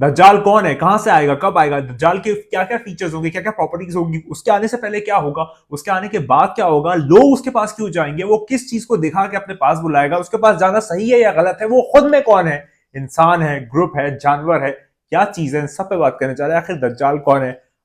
दज्जाल कौन है, कहां से आएगा, कब आएगा, दज्जाल के क्या क्या फीचर्स होंगे, क्या क्या प्रॉपर्टीज होगी, उसके आने से पहले क्या होगा, उसके आने के बाद क्या होगा, लोग उसके पास क्यों जाएंगे, वो किस चीज को दिखा के अपने पास बुलाएगा, उसके पास जाना सही है या गलत है, वो खुद में कौन है, इंसान है, ग्रुप है, जानवर है, क्या चीज है, इन सब पे बात करने जा रहे हैं। आखिर दज्जाल कौन है,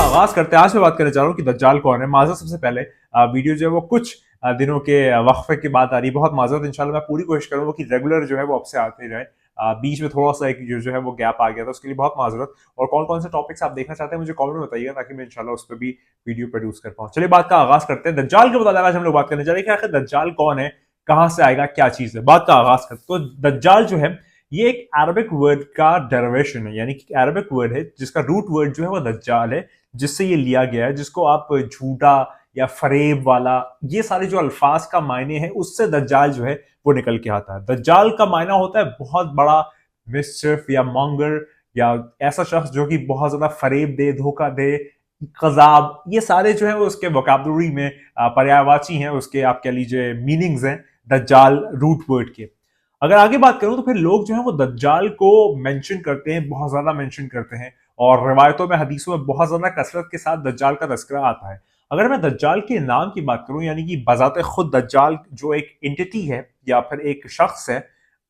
आगाज करते हैं। आज मैं बात करने जा रहा हूँ कि दज्जाल कौन है। माजरत सबसे पहले वीडियो जो है वो कुछ दिनों के वक्फे के बाद आ रही, बहुत माजरत। इंशाल्लाह मैं पूरी कोशिश करूंगा कि रेगुलर जो है वो आपसे आते रहे। बीच में थोड़ा सा एक जो है वो गैप आ गया था, उसके लिए बहुत माजरत। और कौन कौन से टॉपिक्स आप देखना चाहते हैं मुझे कमेंट में बताइएगा, ताकि मैं इंशाल्लाह उस पर भी वीडियो प्रोड्यूस कर पाऊँ। चलिए बात का आगाज करते हैं। दज्जाल के मुताबिक आज हम लोग बात करने जा रहे हैं कि आखिर दज्जाल कौन है, कहां से आएगा, क्या चीज है। बात का आगाज करते तो दज्जाल जो है ये एक अरबिक वर्ड का डेरिवेशन है, यानी कि अरबिक वर्ड है जिसका रूट वर्ड जो है वो दज्जाल है, जिससे ये लिया गया है, जिसको आप झूठा या फरेब वाला, ये सारे जो अल्फाज का मायने हैं उससे दज्जाल जो है वो निकल के आता है। दज्जाल का मायना होता है बहुत बड़ा मिस्चिफ या मॉन्गर, या ऐसा शख्स जो कि बहुत ज्यादा फरेब दे, धोखा दे, कजाब, ये सारे जो है वो उसके वोकैबुलरी में पर्यायवाची हैं, उसके आप कह लीजिए मीनिंग्स हैं दज्जाल रूट वर्ड के। अगर आगे बात करूं तो फिर लोग जो है वो दज्जाल को मेंशन करते हैं, बहुत ज्यादा मेंशन करते हैं, और रिवायतों में, हदीसों में बहुत ज्यादा कसरत के साथ दज्जाल का तस्करा आता है। अगर मैं दज्जाल के नाम की बात करूं, यानी कि बजाते खुद दज्जाल जो एक एंटिटी है या फिर एक शख्स है,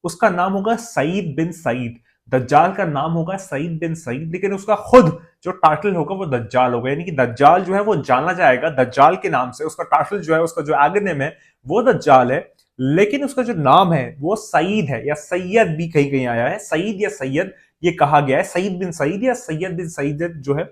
उसका नाम होगा सईद बिन सईद। दज्जाल का नाम होगा सईद बिन सईद, लेकिन उसका खुद जो टाइटल होगा वो दज्जाल होगा। यानी कि दज्जाल जो है वो जाना जाएगा दज्जाल के नाम से, उसका टाइटल जो है, उसका जो एगनेम है वो दज्जाल है, लेकिन उसका जो नाम है वो सईद है, या सैयद भी कहीं कहीं आया है, सईद या सैयद ये कहा गया है। सईद बिन सईद या सैयद बिन सईद जो है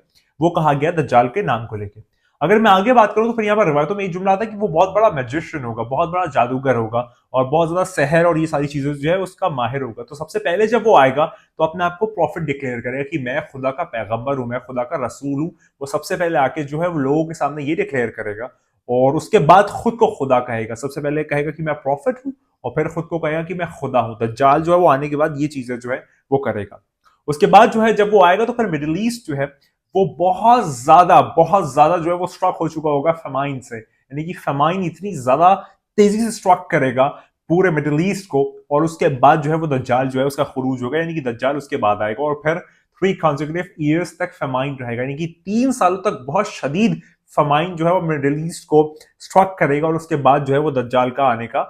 वो कहा गया दज्जाल के नाम को लेकर। अगर मैं आगे बात करूं तो फिर यहाँ पर रिवायतों में एक जुमला आता है कि वो बहुत बड़ा मैजिशियन होगा, बहुत बड़ा जादूगर होगा, और बहुत ज्यादा सहर और ये सारी चीजें जो है उसका माहिर होगा। तो सबसे पहले जब वो आएगा तो अपने आप को प्रॉफिट डिक्लेयर करेगा कि मैं खुदा का पैगंबर हूं, मैं खुदा का रसूल हूं। वो सबसे पहले आके जो है वो लोगों के सामने ये डिक्लेयर करेगा, और उसके बाद खुद को खुदा कहेगा। सबसे पहले कहेगा कि मैं प्रॉफिट हूं, और फिर खुद को कहेगा कि मैं खुदा हूं। दज्जाल जो है वो आने के बाद ये चीजें जो है वो करेगा। उसके बाद जो है जब वो आएगा तो फिर मिडिल ईस्ट जो है वो बहुत ज्यादा जो है वो स्ट्रक हो चुका होगा फेमाइन से, यानी कि फेमाइन इतनी ज्यादा तेजी से स्ट्रक करेगा पूरे मिडिल ईस्ट को, और उसके बाद जो है वो दज्जाल जो है उसका खुरूज होगा, यानी कि दज्जाल उसके बाद आएगा, और फिर 3 consecutive years तक फेमाइन रहेगा, यानी कि 3 सालों तक बहुत शदीद फेमाइन जो है वो मिडिल ईस्ट को स्ट्रक करेगा, और उसके बाद जो है वो दज्जाल का आने का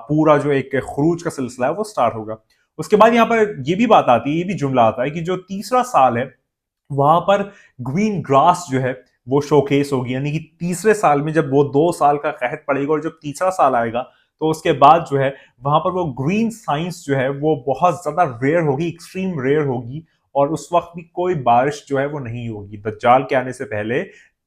पूरा जो एक खरूज का सिलसिला है वो स्टार्ट होगा। उसके बाद यहाँ पर ये भी बात आती है, ये भी जुमला आता है कि जो तीसरा साल है वहां पर ग्रीन ग्रास जो है वो शोकेस होगी, यानी कि तीसरे साल में जब वो 2 साल का कहत पड़ेगा और जब तीसरा साल आएगा तो उसके बाद जो है वहां पर वो ग्रीन साइंस जो है वो बहुत ज्यादा रेयर होगी, एक्सट्रीम रेयर होगी, और उस वक्त भी कोई बारिश जो है वो नहीं होगी। दज्जाल के आने से पहले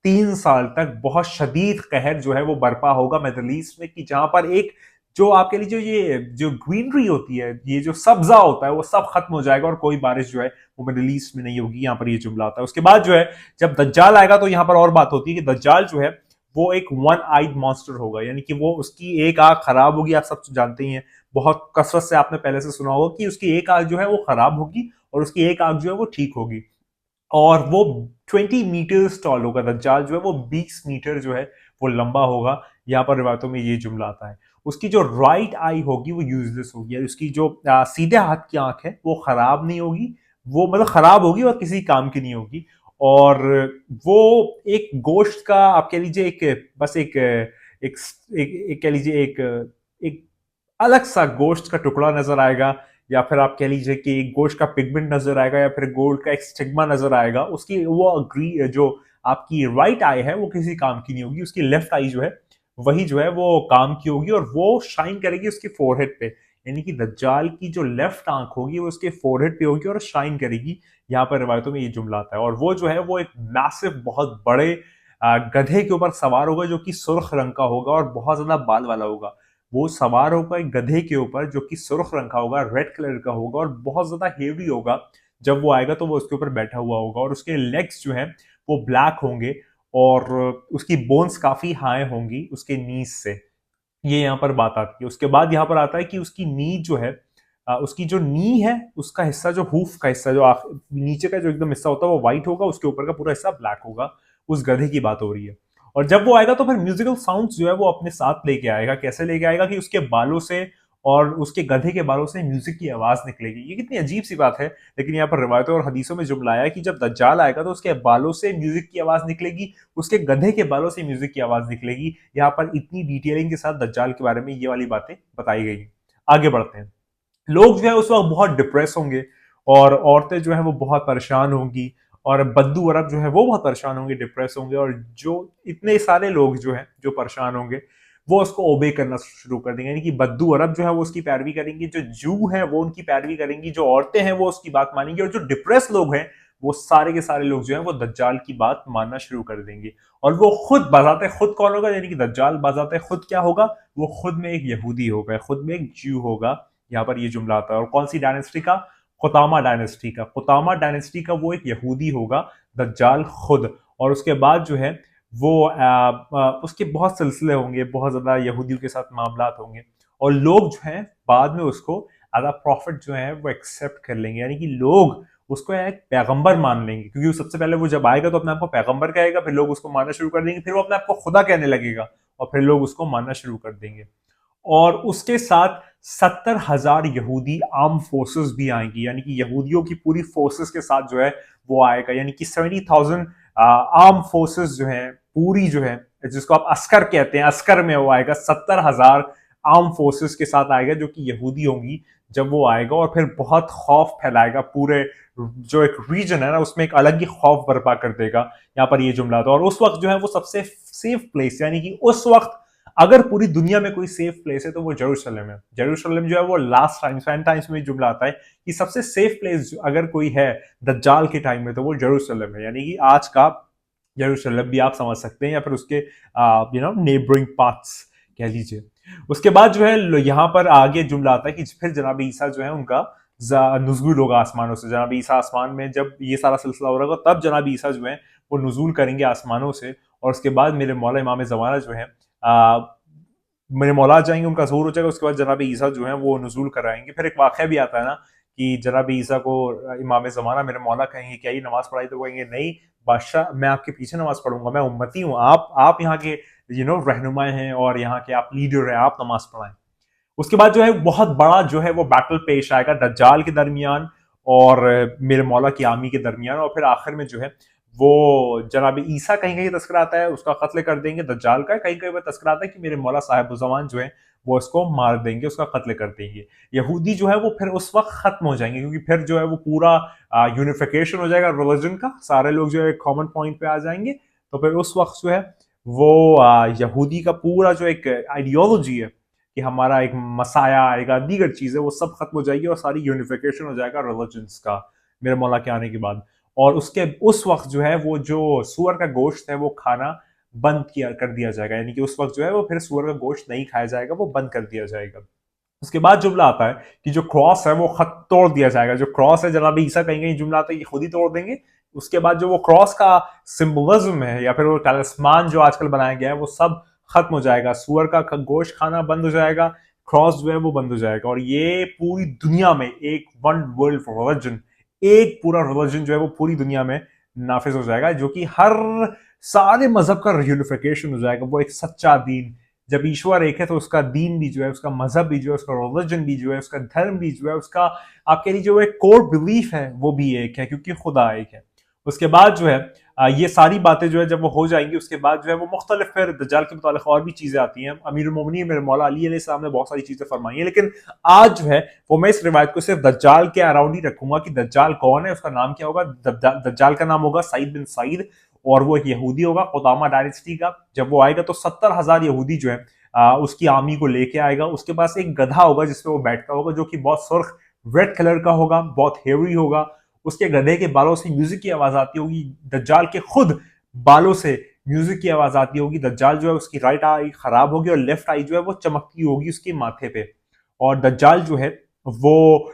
3 साल तक बहुत शदीद कहर जो है वो बर्पा होगा मिडिल ईस्ट में, कि जहां पर एक जो आपके लिए जो ये जो ग्रीनरी होती है, ये जो सब्जा होता है, वो सब खत्म हो जाएगा, और कोई बारिश जो है वो मिडिल ईस्ट में नहीं होगी। यहाँ पर ये जुमला आता है। उसके बाद जो है जब दज्जाल आएगा तो यहाँ पर और बात होती है कि दज्जाल जो है वो एक वन आइड मॉन्स्टर होगा, यानी कि वो उसकी एक आंख खराब होगी। आप सब जानते ही हैं, बहुत कसरत से आपने पहले से सुना होगा कि उसकी एक आंख जो है वो खराब होगी और उसकी एक आंख जो है वो ठीक होगी, और वो 20 मीटर टॉल होगा। दज्जाल जो है वो 20 मीटर जो है वो लंबा होगा। यहाँ पर रिवायतों में ये जुमला आता है। उसकी जो राइट आई होगी वो यूजलेस होगी, उसकी जो सीधे हाथ की आंख है वो खराब नहीं होगी, वो मतलब खराब होगी और किसी काम की नहीं होगी, और वो एक गोश्त का आप कह लीजिए एक बस एक कह लीजिए एक अलग सा गोश्त का टुकड़ा नजर आएगा, या फिर आप कह लीजिए कि गोश्त का पिगमेंट नजर आएगा, या फिर गोल्ड का एक स्टिग्मा नजर आएगा। उसकी वो अग्री जो आपकी राइट आई है वो किसी काम की नहीं होगी, उसकी लेफ्ट आई जो है वही जो है वो काम की होगी, और वो शाइन करेगी उसकी फोरहेड पे, यानी कि दज्जाल की जो लेफ्ट आंख होगी वो उसके फोरहेड पे होगी और शाइन करेगी। यहाँ पर रिवायतों में ये जुमला आता है। और वो जो है वो एक मैसिव बहुत बड़े गधे के ऊपर सवार होगा, जो कि सुर्ख रंग का होगा और बहुत ज्यादा बाल वाला होगा। वो सवार होगा एक गधे के ऊपर जो कि सुर्ख रंग का होगा, रेड कलर का होगा, और बहुत ज्यादा हेवी होगा। जब वो आएगा तो वो उसके ऊपर बैठा हुआ होगा, और उसके लेग्स जो है वो ब्लैक होंगे, और उसकी बोन्स काफी हाई होंगी उसके नीज से। ये यहाँ पर बात आती है। उसके बाद यहाँ पर आता है कि उसकी नी जो है, उसकी जो नी है उसका हिस्सा, जो हूफ का हिस्सा, जो नीचे का जो एकदम हिस्सा होता है वो व्हाइट होगा, उसके ऊपर का पूरा हिस्सा ब्लैक होगा। उस गधे की बात हो रही है। और जब वो आएगा तो फिर म्यूजिकल साउंड जो है वो अपने साथ लेके आएगा। कैसे लेके आएगा कि उसके बालों से और उसके गधे के बालों से म्यूजिक की आवाज निकलेगी। ये कितनी अजीब सी बात है, लेकिन यहाँ पर रिवायतों और हदीसों में जुमला आया कि जब दज्जाल आएगा तो उसके बालों से म्यूजिक की आवाज निकलेगी, उसके गधे के बालों से म्यूजिक की आवाज निकलेगी। यहाँ पर इतनी डिटेलिंग के साथ दज्जाल के बारे में ये वाली बातें बताई गई हैं। आगे बढ़ते हैं। लोग जो है उस वक्त बहुत डिप्रेस होंगे, और औरतें जो है वो बहुत परेशान होंगी, और बद्दू अरब जो है वो बहुत परेशान होंगे, डिप्रेस होंगे। और जो इतने सारे लोग जो हैं जो परेशान होंगे वो उसको ओबे करना शुरू कर देंगे, यानी कि बद्दू अरब जो है वो उसकी पैरवी करेंगी, जो जू हैं वो उनकी पैरवी करेंगी, जो औरतें हैं वो उसकी बात मानेंगी, और जो डिप्रेस लोग हैं वो सारे के सारे लोग जो है वो दज्जाल की बात मानना शुरू कर देंगे। और वो खुद बजाते खुद कौन होगा, यानी कि दज्जाल बजाते खुद क्या होगा, वो खुद में एक यहूदी होगा, खुद में एक जू होगा। यहाँ पर ये जुमला आता है। और कौन सी डायनेस्टी का? खुतामा डायनेस्टी का। खुतामा डायनेस्टी का वो एक यहूदी होगा, दज्जाल खुद। और उसके बाद जो है वो उसके बहुत सिलसिले होंगे, बहुत ज्यादा यहूदियों के साथ मामलात होंगे, और लोग जो हैं बाद में उसको एज अ प्रॉफिट जो है वो एक्सेप्ट कर लेंगे, यानी कि लोग उसको एक पैगंबर मान लेंगे। क्योंकि सबसे पहले वो जब आएगा तो अपने आप को पैगंबर कहेगा, फिर लोग उसको मानना शुरू कर देंगे, फिर वो अपने आप को खुदा कहने लगेगा, और फिर लोग उसको मानना शुरू कर देंगे। और उसके साथ 70,000 यहूदी आर्म फोर्सेस भी आएंगी, यानी कि यहूदियों की पूरी फोर्सेस के साथ जो है वो आएगा, यानी कि 70,000 आर्म फोर्सेस जो है पूरी, जो है जिसको आप अस्कर कहते हैं, अस्कर में वो आएगा। 70,000 आर्म फोर्सेस के साथ आएगा जो कि यहूदी होंगी जब वो आएगा, और फिर बहुत खौफ फैलाएगा पूरे जो एक रीजन है ना उसमें, एक अलग ही खौफ बर्पा कर देगा। यहाँ पर ये जुमला था। और उस वक्त जो है वो सबसे सेफ प्लेस, यानी कि उस वक्त अगर पूरी दुनिया में कोई सेफ प्लेस है तो वो जेरूशलेम है। जेरूशलेम जो है वो लास्ट टाइम्स एंड टाइम्स में जुमला आता है कि सबसे सेफ प्लेस अगर कोई है दज्जाल के टाइम में तो वो जेरूशलेम है, यानी कि आज का जेरूशलेम भी आप समझ सकते हैं, या फिर उसके नेबरिंग पार्ट्स कह लीजिए। उसके बाद जो है यहाँ पर आगे जुमला आता है कि फिर जनाब ईसा जो है उनका नुज़ूल होगा आसमानों से। जनाब ईसा आसमान में जब ये सारा सिलसिला हो रहा होगा तब जनाब ईसा जो है वो नुज़ूल करेंगे आसमानों से। और उसके बाद मेरे मौला इमाम ज़माना जो है मेरे मौला जाएंगे, उनका ज़हूर हो जाएगा। उसके बाद जनाब ईसा जो है वो नुज़ूल कराएंगे। फिर एक वाक़या भी आता है ना कि जनाब ईसा को इमाम ज़माना मेरे मौला कहेंगे क्या ये नमाज पढ़ाई, तो कहेंगे नहीं बादशाह, मैं आपके पीछे नमाज पढ़ूंगा, मैं उम्मती हूँ, आप यहाँ के रहनुमा हैं और यहाँ के आप लीडर हैं, आप नमाज पढ़ाएं। उसके बाद जो है बहुत बड़ा जो है वो बैटल पेश आएगा दज्जाल के दरमियान और मेरे मौला की आर्मी के दरमियान। और फिर आखिर में जो है वो जनाब ईसा कहीं कहीं तस्करा आता है उसका कत्ल कर देंगे दज्जाल का, कहीं कहीं तस्करा आता है कि मेरे मौला साहिब जमान जो है वो उसको मार देंगे, उसका कत्ल कर देंगे। यहूदी जो है वो फिर उस वक्त खत्म हो जाएंगे, क्योंकि फिर जो है वो पूरा यूनिफिकेशन हो जाएगा रिलीजन का, सारे लोग जो है कॉमन पॉइंट पे आ जाएंगे। तो फिर उस वक्त जो है वो यहूदी का पूरा जो एक आइडियोलॉजी है कि हमारा एक मसाया आएगा, दीगर चीजें वो सब खत्म हो जाएगी और सारी यूनिफिकेशन हो जाएगा रिलीजन्स का मेरे मौला के आने के बाद। और उसके उस वक्त जो है वो जो सुअर का गोश्त है वो खाना बंद किया कर दिया जाएगा, यानी कि उस वक्त जो है वो फिर सुअर का गोश्त नहीं खाया जाएगा, वो बंद कर दिया जाएगा। उसके बाद जुमला आता है कि जो क्रॉस है वो खत तोड़ दिया जाएगा। जो क्रॉस है जनाब ईसा कहीं कहीं जुमला आता है कि खुद ही तोड़ देंगे। उसके बाद जो वो क्रॉस का सिंबलिज्म है या फिर वो टैलिस्मान जो आजकल बनाया गया है वो सब खत्म हो जाएगा, सुअर का गोश्त खाना बंद हो जाएगा, क्रॉस जो है वो बंद हो जाएगा। और ये पूरी दुनिया में एक वन वर्ल्ड रिलीजन, एक पूरा रिलीजन जो है वो पूरी दुनिया में नाफिज हो जाएगा, जो कि हर सारे मजहब का यूनिफिकेशन हो जाएगा। वो एक सच्चा दीन, जब ईश्वर एक है तो उसका दीन भी जो है, उसका मजहब भी जो है, उसका रिलीजन भी जो है, उसका धर्म भी जो है, उसका आप कह लीजिए वो एक कोर बिलीफ है वो भी एक है, क्योंकि खुदा एक है। उसके बाद जो है ये सारी बातें जो है जब वो हो जाएंगी उसके बाद जो है वो मुख्तलिफ फिर दज्जाल के मुतालिक और भी चीजें आती हैं। अमीरुल मोमिनीन मेरे मौला अली अलैहिस्सलाम ने बहुत सारी चीजें फरमाई हैं, लेकिन आज जो है वो मैं इस रिवायत को सिर्फ दज्जाल के अराउंड ही रखूंगा कि दज्जाल कौन है, उसका नाम क्या होगा। दज्जाल का नाम होगा सईद बिन सईद, और वो एक यहूदी होगा खुदामा डायनेस्टी का। जब वो आएगा तो 70,000 यहूदी जो है उसकी आर्मी को लेके आएगा। उसके पास एक गधा होगा जिसपे वो बैठता होगा, जो कि बहुत सुर्ख रेड कलर का होगा, बहुत हेवी होगा। उसके गधे के बालों से म्यूजिक की आवाज आती होगी, दज्जाल के खुद बालों से म्यूजिक की आवाज आती होगी। दज्जाल जो है उसकी राइट आई खराब होगी और लेफ्ट आई जो है वो चमकती होगी उसके माथे पे। और दज्जाल जो है वो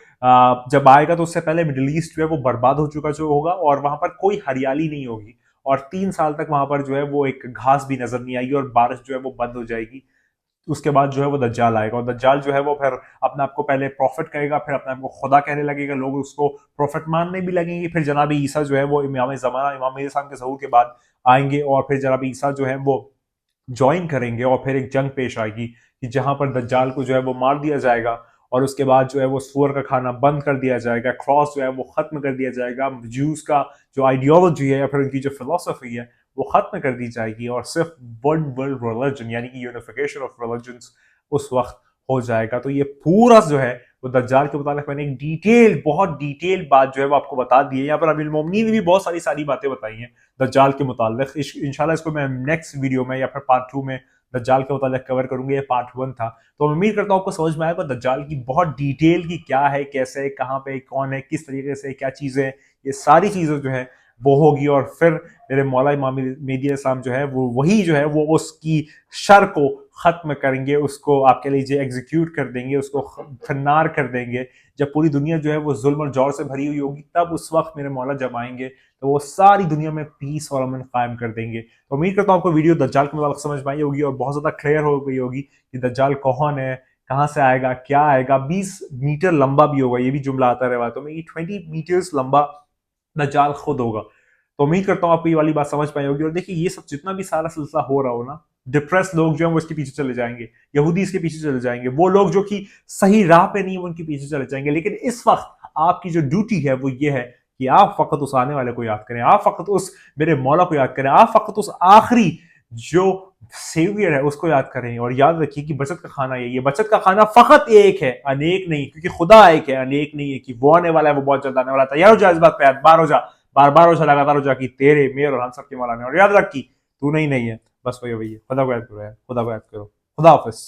जब आएगा तो उससे पहले मिडिल ईस्ट जो है वो बर्बाद हो चुका जो होगा, और वहां पर कोई हरियाली नहीं होगी, और 3 साल तक वहां पर जो है वो एक घास भी नजर नहीं आएगी, और बारिश जो है वो बंद हो जाएगी। उसके बाद जो है वो दज्जाल आएगा, और दज्जाल जो है वो फिर अपने आप को पहले प्रॉफिट कहेगा, फिर अपने आप को खुदा कहने लगेगा, लोग उसको प्रॉफिट मानने भी लगेंगे। फिर जनाब ईसा जो है वो इमाम ज़माना, इमाम इस्लाम के ज़हूर के बाद आएंगे, और फिर जनाब ईसा जो है वो ज्वाइन करेंगे, और फिर एक जंग पेश आएगी कि जहां पर दज्जाल को जो है वो मार दिया जाएगा, और उसके बाद जो है वो सूअर का खाना बंद कर दिया जाएगा, क्रॉस जो है वो खत्म कर दिया जाएगा, ज्यूज का जो आइडियोलॉजी है या फिर उनकी जो फिलोसफी है वो खत्म कर दी जाएगी, और सिर्फ वन वर्ल्ड रिलीजन यानी कि यूनिफिकेशन ऑफ रिलीजन्स उस वक्त हो जाएगा। तो ये पूरा जो है वो दज्जाल के मुताबिक मैंने एक डिटेल, बहुत डिटेल बात जो है वो आपको बता दी है। यहाँ पर अमीरुल मोमिनीन ने भी बहुत सारी बातें बताई हैं दज्जाल के मुतालिक। इंशाल्लाह इसको मैं नेक्स्ट वीडियो में या फिर पार्ट 2 में दज्जाल के मुतालिक कवर करूंगा। ये पार्ट 1 था, तो मैं उम्मीद करता हूँ आपको समझ में आएगा दज्जाल की बहुत डिटेल की क्या है, कैसे, कहाँ पे, कौन है, किस तरीके से, क्या चीज़ें, ये सारी चीज़ें जो है वो होगी। और फिर मेरे मौला इमाम मेहदी इस्लाम जो है वो वही जो है वो उसकी शर को ख़त्म करेंगे, उसको आपके लिए एग्जीक्यूट कर देंगे, उसको फन्नार कर देंगे। जब पूरी दुनिया जो है वो जुल्म और जौर से भरी हुई होगी, तब उस वक्त मेरे मौला जब आएंगे तो वो सारी दुनिया में पीस और अमन कायम कर देंगे। तो उम्मीद करता हूँ आपको वीडियो दज्जाल के मुताबिक समझ में आई होगी और बहुत ज़्यादा क्लियर हो गई होगी कि दज्जाल कौन है, कहाँ से आएगा, क्या आएगा। 20 मीटर लंबा भी होगा, ये भी जुमला आता है रवायतों में, 20 मीटर्स लंबा दज्जाल खुद होगा। तो उम्मीद करता हूँ आपको ये वाली बात समझ पाई होगी। और देखिए ये सब जितना भी सारा सिलसिला हो रहा हो ना, डिप्रेस लोग जो है वो इसके पीछे चले जाएंगे, यहूदी इसके पीछे चले जाएंगे, वो लोग जो कि सही राह पे नहीं है वो उनके पीछे चले जाएंगे। लेकिन इस वक्त आपकी जो ड्यूटी है वो ये है कि आप फकत उस आने वाले को याद करें, आप फकत उस मेरे मौला को याद करें, आप फकत उस आखिरी जो सेवियर है उसको याद करें। और याद रखिए कि बचत का खाना ये बचत का खाना फकत एक है, अनेक नहीं, क्योंकि खुदा एक है, अनेक नहीं है कि वो आने वाला है, वो बहुत जल्द आने वाला है। तैयार हो जा इस बात पे, बार हो जा, बार हो जा, लगातार हो जा कि तेरे, मेरे और हम सब के मौला ने। और याद रख कि तू नहीं है, बस वही खुदा को याद करो यार, खुदा को याद करो। खुदा हाफिज।